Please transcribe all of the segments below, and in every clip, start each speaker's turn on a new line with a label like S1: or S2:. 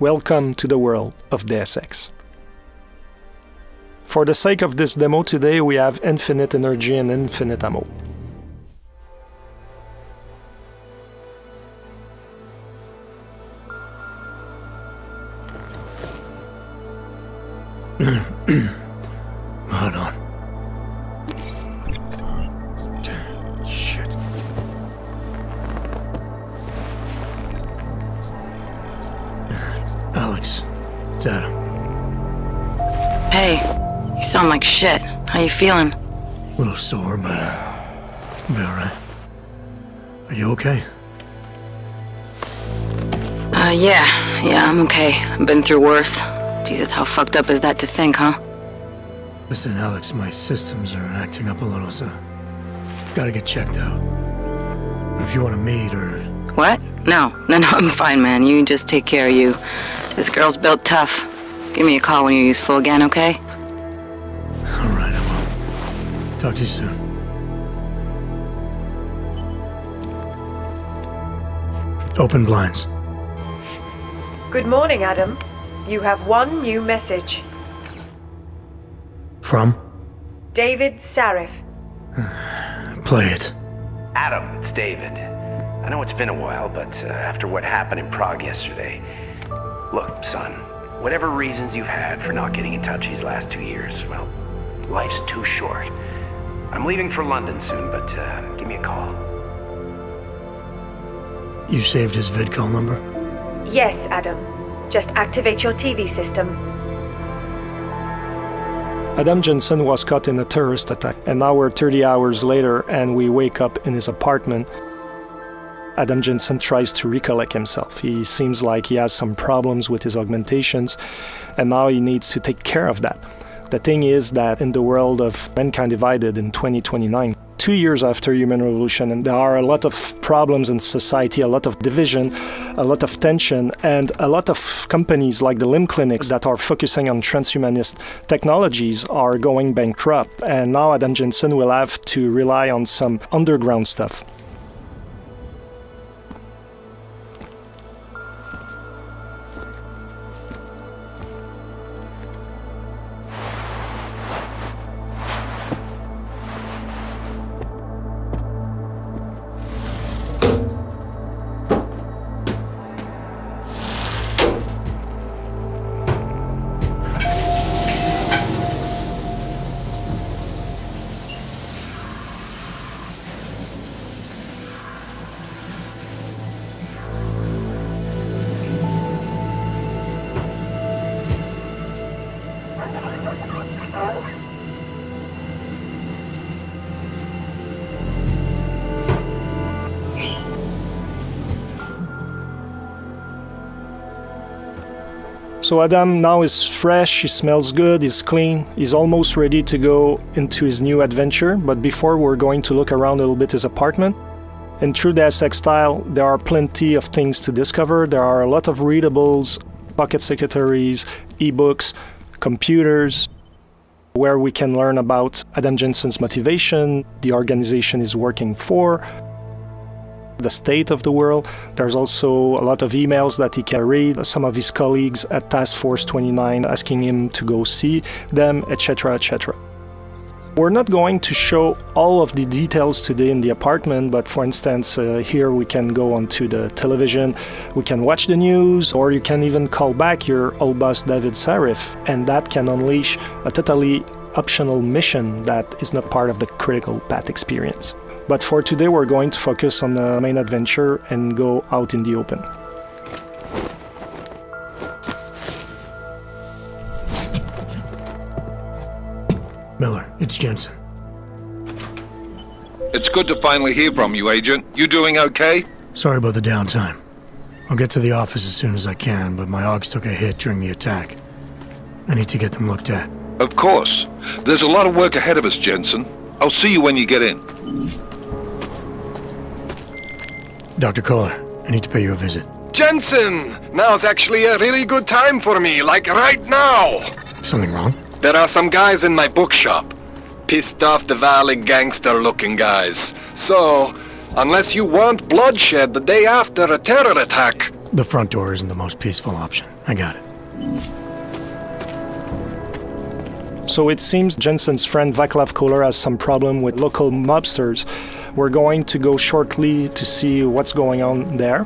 S1: Welcome to the world of Deus Ex. For the sake of this demo today, we have infinite energy and infinite ammo.
S2: Hold on. Shit. Alex, it's Adam.
S3: Hey, you sound like shit. How you feeling?
S2: A little sore, but I'll be alright. Are you okay?
S3: Yeah, I'm okay. I've been through worse. Jesus, how fucked up is that to think, huh?
S2: Listen, Alex, my systems are acting up a little, so I've got to get checked out. But if you want to meet or...
S3: What? No, I'm fine, man. You just take care of you. This girl's built tough. Give me a call when you're useful again, okay?
S2: Alright, I will. Talk to you soon. Open blinds.
S4: Good morning, Adam. You have one new message.
S2: From?
S4: David Sarif.
S2: Play it.
S5: Adam, it's David. I know it's been a while, but after what happened in Prague yesterday... Look, son, whatever reasons you've had for not getting in touch these last 2 years, well, life's too short. I'm leaving for London soon, but give me a call.
S2: You saved his vidcall number?
S4: Yes, Adam. Just activate your TV system.
S1: Adam Jensen was caught in a terrorist attack, and now we're 30 hours later and we wake up in his apartment. Adam Jensen tries to recollect himself. He seems like he has some problems with his augmentations, and now he needs to take care of that. The thing is that in the world of Mankind Divided in 2029, 2 years after human revolution, and there are a lot of problems in society, a lot of division, a lot of tension, and a lot of companies like the limb clinics that are focusing on transhumanist technologies are going bankrupt, and now Adam Jensen will have to rely on some underground stuff. So Adam now is fresh, he smells good, he's clean, he's almost ready to go into his new adventure, but before we're going to look around a little bit his apartment. In true Deus Ex style, there are plenty of things to discover. There are a lot of readables, pocket secretaries, ebooks, computers, where we can learn about Adam Jensen's motivation, the organization he's working for, the state of the world. There's also a lot of emails that he can read, some of his colleagues at Task Force 29 asking him to go see them, etc., etc. We're not going to show all of the details today in the apartment, but for instance, here we can go onto the television, we can watch the news, or you can even call back your old boss David Sarif, and that can unleash a totally optional mission that is not part of the critical path experience. But for today, we're going to focus on the main adventure and go out in the open.
S2: Miller, it's Jensen.
S6: It's good to finally hear from you, Agent. You doing okay?
S2: Sorry about the downtime. I'll get to the office as soon as I can, but my Augs took a hit during the attack. I need to get them looked at.
S6: Of course. There's a lot of work ahead of us, Jensen. I'll see you when you get in.
S2: Dr. Koller, I need to pay you a visit.
S7: Jensen! Now's actually a really good time for me, like right now!
S2: Something wrong?
S7: There are some guys in my bookshop. Pissed off the Valley gangster-looking guys. So, unless you want bloodshed the day after a terror attack,
S2: The front door isn't the most peaceful option. I got it.
S1: So it seems Jensen's friend Vaclav Koller has some problem with local mobsters. We're going to go shortly to see what's going on there.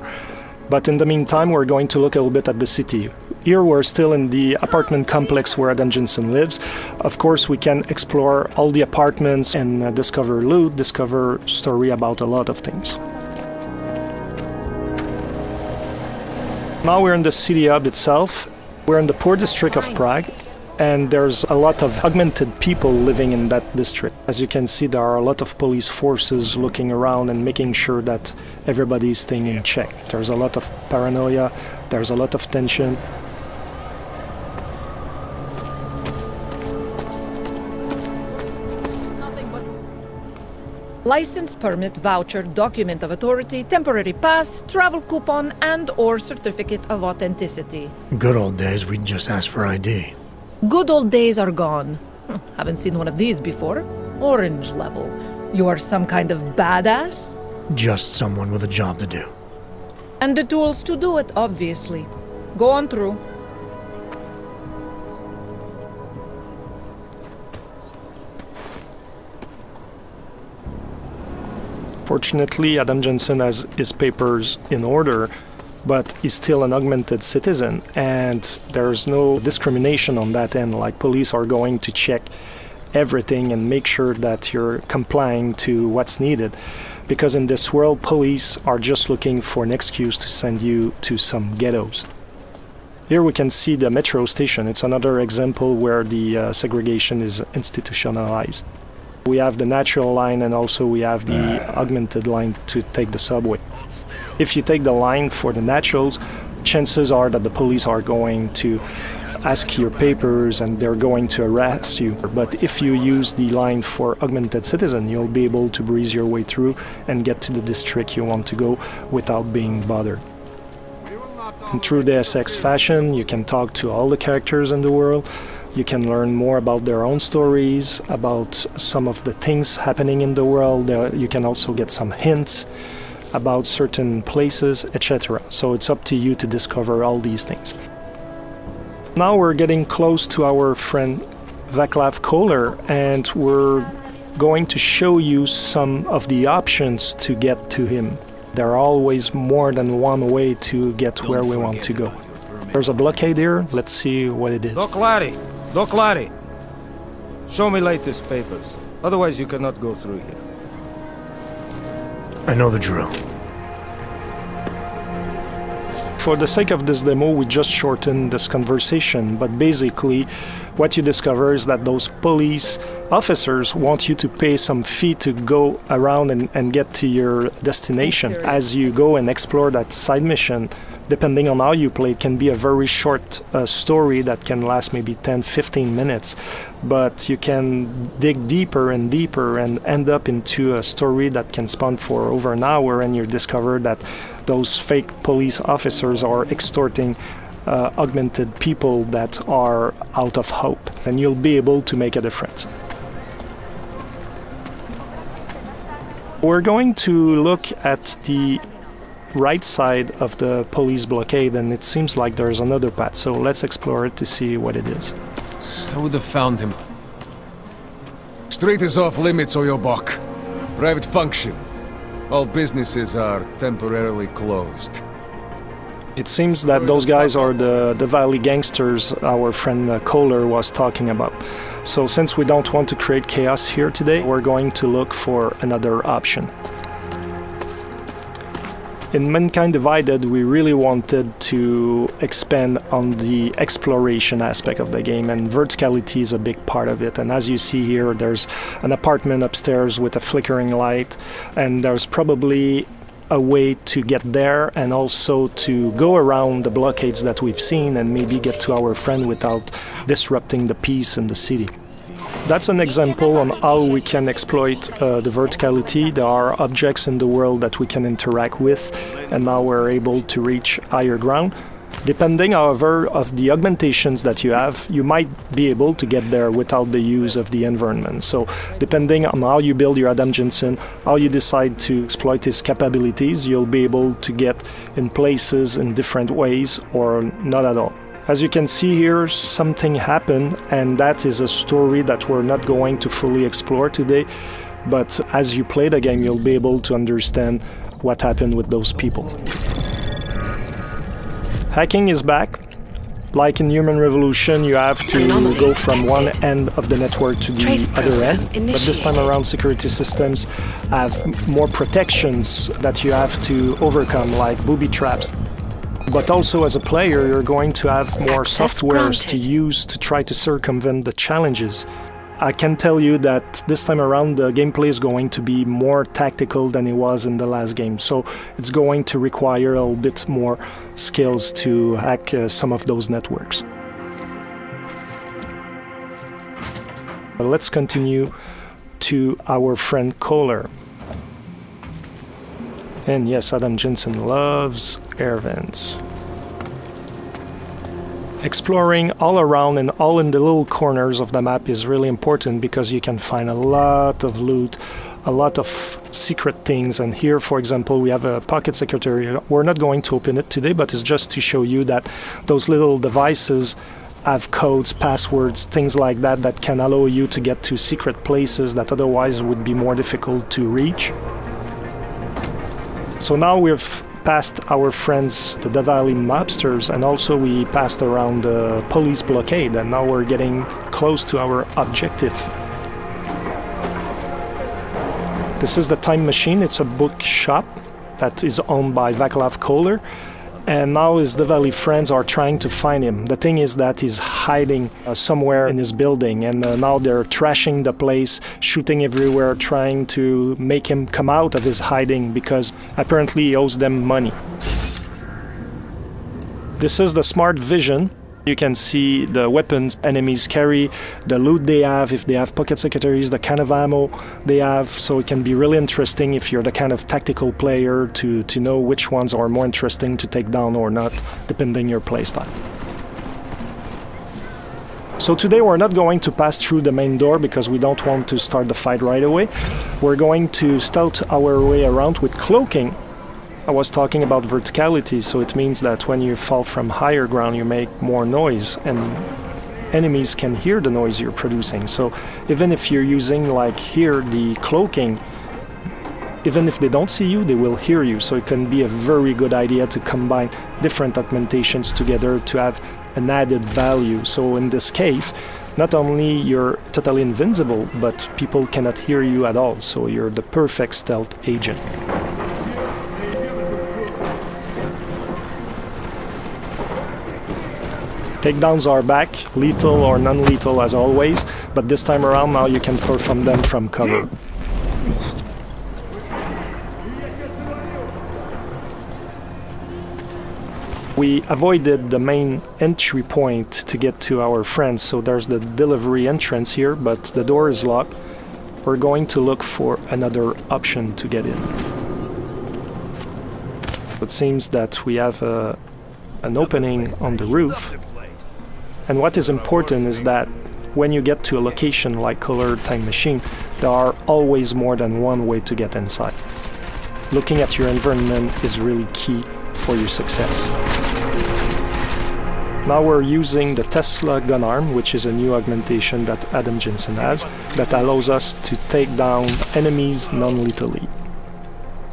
S1: But in the meantime, we're going to look a little bit at the city. Here we're still in the apartment complex where Adam Jensen lives. Of course, we can explore all the apartments and discover loot, discover story about a lot of things. Now we're in the city hub itself. We're in the poor district of Prague, and there's a lot of augmented people living in that district. As you can see, there are a lot of police forces looking around and making sure that everybody is staying in check. There's a lot of paranoia, there's a lot of tension.
S8: License, permit, voucher, document of authority, temporary pass, travel coupon, and/or certificate of authenticity.
S2: Good old days, we'd just ask for ID.
S8: Good old days are gone. Haven't seen one of these before. Orange level. You are some kind of badass?
S2: Just someone with a job to do.
S8: And the tools to do it, obviously. Go on through.
S1: Fortunately, Adam Jensen has his papers in order, but he's still an augmented citizen, and there's no discrimination on that end. Like, police are going to check everything and make sure that you're complying to what's needed. Because in this world, police are just looking for an excuse to send you to some ghettos. Here we can see the metro station. It's another example where the segregation is institutionalized. We have the natural line, and also we have the augmented line to take the subway. If you take the line for the naturals, chances are that the police are going to ask your papers and they're going to arrest you. But if you use the line for augmented citizen, you'll be able to breeze your way through and get to the district you want to go without being bothered. In true Deus Ex fashion, you can talk to all the characters in the world. You can learn more about their own stories, about some of the things happening in the world. You can also get some hints about certain places, etc. So it's up to you to discover all these things. Now we're getting close to our friend Vaclav Koller, and we're going to show you some of the options to get to him. There are always more than one way to get where we want to go. There's a blockade here. Let's see what it is.
S9: Doc Larry, show me latest papers. Otherwise you cannot go through here.
S2: I know the drill.
S1: For the sake of this demo, we just shortened this conversation, but basically what you discover is that those police officers want you to pay some fee to go around and get to your destination. As you go and explore that side mission, depending on how you play, it can be a very short story that can last maybe 10-15 minutes, but you can dig deeper and deeper and end up into a story that can span for over an hour, and you discover that those fake police officers are extorting augmented people that are out of hope, and you'll be able to make a difference. We're going to look at the right side of the police blockade, and it seems like there's another path, so let's explore it to see what it is.
S10: I would have found him. Street is off limits, or your buck. Private function. All businesses are temporarily closed.
S1: It seems that those guys are the Valley gangsters our friend Koller was talking about. So since we don't want to create chaos here today, we're going to look for another option. In Mankind Divided, we really wanted to expand on the exploration aspect of the game, and verticality is a big part of it. And as you see here, there's an apartment upstairs with a flickering light, and there's probably a way to get there and also to go around the blockades that we've seen and maybe get to our friend without disrupting the peace in the city. That's an example on how we can exploit the verticality. There are objects in the world that we can interact with, and now we're able to reach higher ground. Depending, however, of the augmentations that you have, you might be able to get there without the use of the environment. So depending on how you build your Adam Jensen, how you decide to exploit his capabilities, you'll be able to get in places in different ways or not at all. As you can see here, something happened, and that is a story that we're not going to fully explore today. But as you play the game, you'll be able to understand what happened with those people. Hacking is back. Like in Human Revolution, you have to go from one end of the network to the other end. But this time around, security systems have more protections that you have to overcome, like booby traps. But also as a player, you're going to have more softwares to use to try to circumvent the challenges. I can tell you that this time around the gameplay is going to be more tactical than it was in the last game, so it's going to require a little bit more skills to hack some of those networks. Let's continue to our friend Koller. And yes, Adam Jensen loves air vents. Exploring all around and all in the little corners of the map is really important because you can find a lot of loot, a lot of secret things. And here, for example, we have a pocket secretary. We're not going to open it today, but it's just to show you that those little devices have codes, passwords, things like that that can allow you to get to secret places that otherwise would be more difficult to reach. So now we've passed our friends, the Valley mobsters, and also we passed around the police blockade, and now we're getting close to our objective. This is the Time Machine. It's a bookshop that is owned by Koller, and now his Valley friends are trying to find him. The thing is that he's hiding somewhere in his building, and now they're trashing the place, shooting everywhere, trying to make him come out of his hiding because apparently he owes them money. This is the smart vision. You can see the weapons enemies carry, the loot they have, if they have pocket secretaries, the kind of ammo they have, so it can be really interesting if you're the kind of tactical player to know which ones are more interesting to take down or not, depending your playstyle. So today we're not going to pass through the main door because we don't want to start the fight right away. We're going to stealth our way around with cloaking. I was talking about verticality, so it means that when you fall from higher ground you make more noise and enemies can hear the noise you're producing. So even if you're using, like here, the cloaking, even if they don't see you, they will hear you. So it can be a very good idea to combine different augmentations together to have an added value. So in this case, not only you're totally invincible, but people cannot hear you at all. So you're the perfect stealth agent. Takedowns are back, lethal or non-lethal as always, but this time around now you can perform them from cover. We avoided the main entry point to get to our friends, so there's the delivery entrance here, but the door is locked. We're going to look for another option to get in. It seems that we have an opening on the roof. And what is important is that when you get to a location like Koller Time Machine, there are always more than one way to get inside. Looking at your environment is really key for your success. Now we're using the Tesla gun arm, which is a new augmentation that Adam Jensen has, that allows us to take down enemies non-lethally.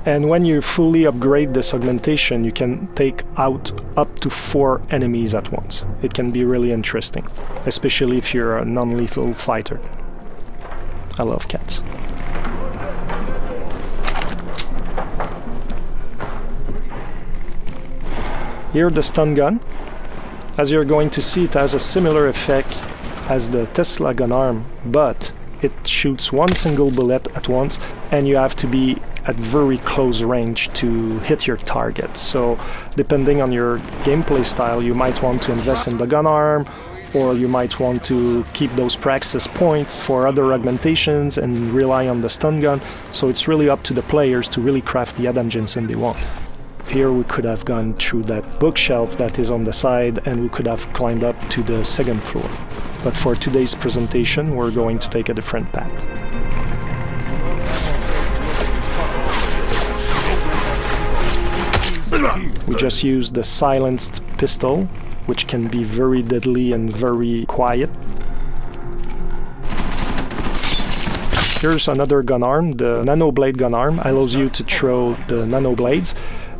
S1: And when you fully upgrade this augmentation, you can take out up to 4 enemies at once. It can be really interesting, especially if you're a non-lethal fighter. I love cats. Here the stun gun. As you're going to see, it has a similar effect as the Tesla gun arm, but it shoots one single bullet at once, and you have to be at very close range to hit your target. So depending on your gameplay style, you might want to invest in the gun arm, or you might want to keep those praxis points for other augmentations and rely on the stun gun. So it's really up to the players to really craft the Adam Jensen they want. Here we could have gone through that bookshelf that is on the side and we could have climbed up to the second floor. But for today's presentation, we're going to take a different path. We just use the silenced pistol, which can be very deadly and very quiet. Here's another gun arm. The nano blade gun arm allows you to throw the nano blades,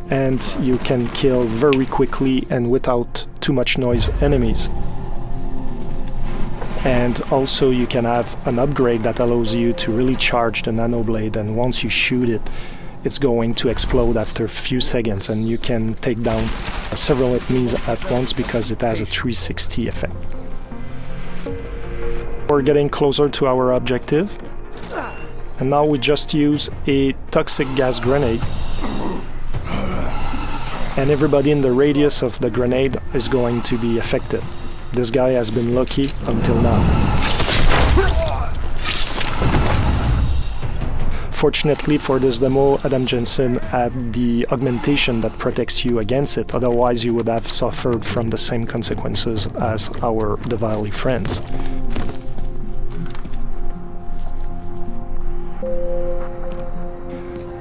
S1: and you can kill very quickly and without too much noise enemies. And also you can have an upgrade that allows you to really charge the nano blade, and once you shoot it, it's going to explode after a few seconds, and you can take down several enemies at once because it has a 360 effect. We're getting closer to our objective, and now we just use a toxic gas grenade, and everybody in the radius of the grenade is going to be affected. This guy has been lucky until now. Fortunately for this demo, Adam Jensen had the augmentation that protects you against it, otherwise you would have suffered from the same consequences as our Diwali friends.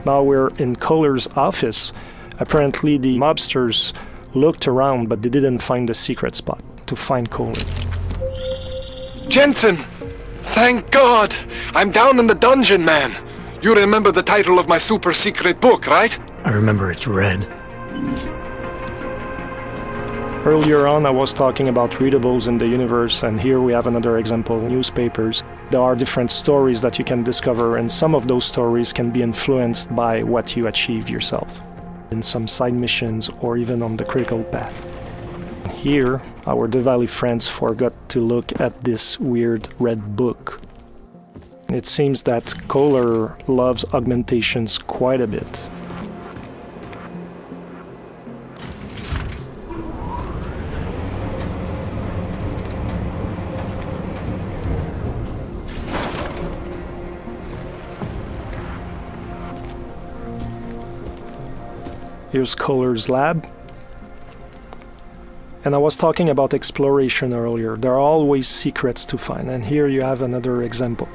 S1: Now we're in Koller's office. Apparently the mobsters looked around, but they didn't find the secret spot to find Koller.
S7: Jensen! Thank God! I'm down in the dungeon, man! You remember the title of my super secret book, right?
S2: I remember it's red.
S1: Earlier on I was talking about readables in the universe, and here we have another example, newspapers. There are different stories that you can discover, and some of those stories can be influenced by what you achieve yourself in some side missions or even on the critical path. Here, our Diwali friends forgot to look at this weird red book. It seems that Koller loves augmentations quite a bit. Here's Koller's lab. And I was talking about exploration earlier. There are always secrets to find, and here you have another example.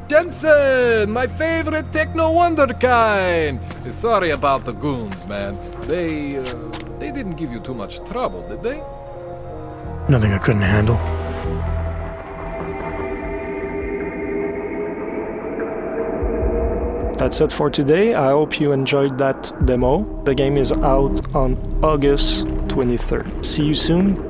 S10: Jensen, my favorite techno wonderkind. Sorry about the goons, man. They didn't give you too much trouble, did they?
S2: Nothing I couldn't handle.
S1: That's it for today. I hope you enjoyed that demo. The game is out on August 23rd. See you soon.